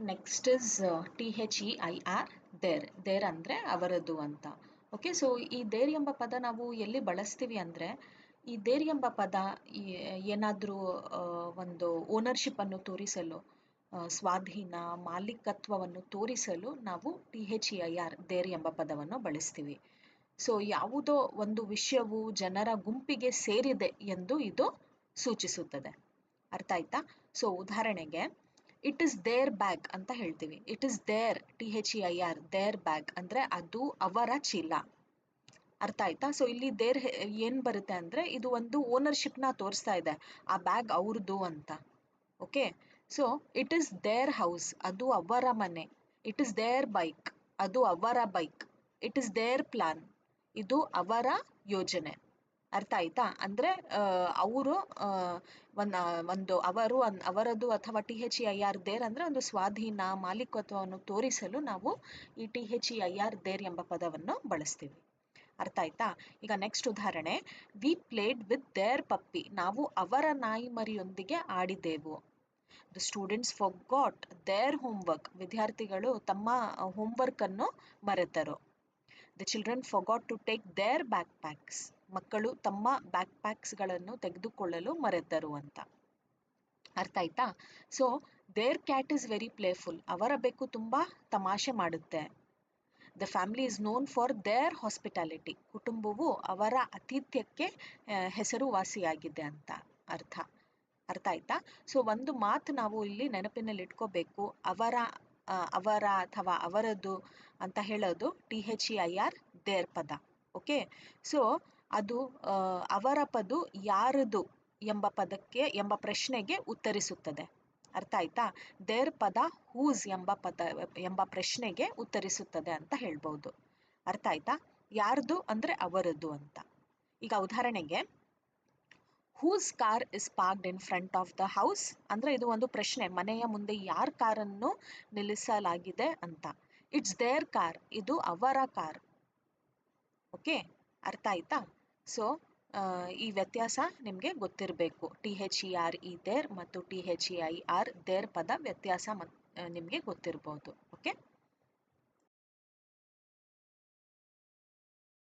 Next is THEIR there ಅಂದರೆ ಅವರದು ಅಂತ. ಓಕೆ, ಸೊ ಈ ದೇರ್ ಎಂಬ ಪದ ನಾವು ಎಲ್ಲಿ ಬಳಸ್ತೀವಿ ಅಂದರೆ, ಈ ದೇರ್ ಎಂಬ ಪದ ಏನಾದರೂ ಒಂದು ಓನರ್ಶಿಪ್ಪನ್ನು ತೋರಿಸಲು, ಸ್ವಾಧೀನ ಮಾಲೀಕತ್ವವನ್ನು ತೋರಿಸಲು ನಾವು THEIR ದೇರ್ ಎಂಬ ಪದವನ್ನು ಬಳಸ್ತೀವಿ. ಸೊ ಯಾವುದೋ ಒಂದು ವಿಷಯವು ಜನರ ಗುಂಪಿಗೆ ಸೇರಿದೆ ಎಂದು ಇದು ಸೂಚಿಸುತ್ತದೆ. ಅರ್ಥ ಆಯ್ತಾ? ಸೊ ಉದಾಹರಣೆಗೆ ಇಟ್ ಇಸ್ ದೇರ್ ಬ್ಯಾಗ್ ಅಂತ ಹೇಳ್ತೀವಿ. It is their THEIR their bag ಅಂದರೆ ಅದು ಅವರ ಚೀಲ. ಅರ್ಥ ಆಯ್ತಾ? ಸೊ ಇಲ್ಲಿ ದೇರ್ ಏನು ಬರುತ್ತೆ ಅಂದರೆ, ಇದು ಒಂದು ಓನರ್ಶಿಪ್ನ ತೋರಿಸ್ತಾ ಇದೆ, ಆ ಬ್ಯಾಗ್ ಅವ್ರದ್ದು ಅಂತ. Okay, so it is their house ಅದು ಅವರ ಮನೆ. ಇಟ್ ಇಸ್ ದೇರ್ ಬೈಕ್ ಅದು ಅವರ bike. It is their plan ಇದು ಅವರ ಯೋಜನೆ. ಅರ್ಥ ಆಯ್ತಾ? ಅಂದರೆ ಅವರು ಒಂದು ಅವರದು ಅಥವಾ THEIR ದೇರ್ ಅಂದರೆ ಒಂದು ಸ್ವಾಧೀನ ಮಾಲೀಕತ್ವವನ್ನು ತೋರಿಸಲು ನಾವು ಈ THEIR ದೇರ್ ಎಂಬ ಪದವನ್ನು ಬಳಸ್ತೀವಿ. ಅರ್ಥ ಆಯ್ತಾ? ಈಗ ನೆಕ್ಸ್ಟ್ ಉದಾಹರಣೆ, we played with their puppy ನಾವು ಅವರ ನಾಯಿ ಮರಿಯೊಂದಿಗೆ ಆಡಿದೆವು. The students forgot their homework ವಿದ್ಯಾರ್ಥಿಗಳು ತಮ್ಮ ಹೋಮ್ವರ್ಕನ್ನು ಮರೆತರು. The children forgot to take their backpacks ಮಕ್ಕಳು ತಮ್ಮ ಬ್ಯಾಕ್ ಪ್ಯಾಕ್ಸ್ಗಳನ್ನು ತೆಗೆದುಕೊಳ್ಳಲು ಮರೆತರು ಅಂತ. ಅರ್ಥ ಆಯ್ತಾ? So their cat is very playful ಅವರ ಬೆಕ್ಕು ತುಂಬ ತಮಾಷೆ ಮಾಡುತ್ತೆ. The family is known for their hospitality ಕುಟುಂಬವು ಅವರ ಆತಿಥ್ಯಕ್ಕೆ ಹೆಸರುವಾಸಿಯಾಗಿದೆ ಅಂತ ಅರ್ಥ ಆಯ್ತಾ? ಸೊ ಒಂದು ಮಾತು ನಾವು ಇಲ್ಲಿ ನೆನಪಿನಲ್ಲಿ ಇಟ್ಕೋಬೇಕು, ಅವರ ಅಥವಾ ಅವರದು ಅಂತ ಹೇಳೋದು THEIR ದೇರ್ ಪದ. ಓಕೆ, ಸೊ ಅದು ಅವರ ಪದ ಯಾರದು ಎಂಬ ಪ್ರಶ್ನೆಗೆ ಉತ್ತರಿಸುತ್ತದೆ. ಅರ್ಥ ಆಯ್ತಾ? ದೇರ್ ಪದ ಹೂಸ್ ಎಂಬ ಪ್ರಶ್ನೆಗೆ ಉತ್ತರಿಸುತ್ತದೆ ಅಂತ ಹೇಳ್ಬೋದು. ಅರ್ಥ ಆಯ್ತಾ? ಯಾರ್ದು ಅಂದರೆ ಅವರದು ಅಂತ. ಈಗ ಉದಾಹರಣೆಗೆ, whose car is parked in front of the house ಅಂದರೆ ಇದು ಒಂದು ಪ್ರಶ್ನೆ, ಮನೆಯ ಮುಂದೆ ಯಾರ ಕಾರನ್ನು ನಿಲ್ಲಿಸಲಾಗಿದೆ ಅಂತ. ಇಟ್ಸ್ ದೇರ್ ಕಾರ್ ಇದು ಅವರ ಕಾರ್. ಓಕೆ, ಅರ್ಥ ಆಯ್ತಾ? ಸೊ ಈ ವ್ಯತ್ಯಾಸ ನಿಮಗೆ ಗೊತ್ತಿರಬೇಕು. THER ದೇರ್ ಮತ್ತು THEIR ದೇರ್ ಪದ ವ್ಯತ್ಯಾಸ ನಿಮಗೆ ಗೊತ್ತಿರ್ಬೋದು. ಓಕೆ.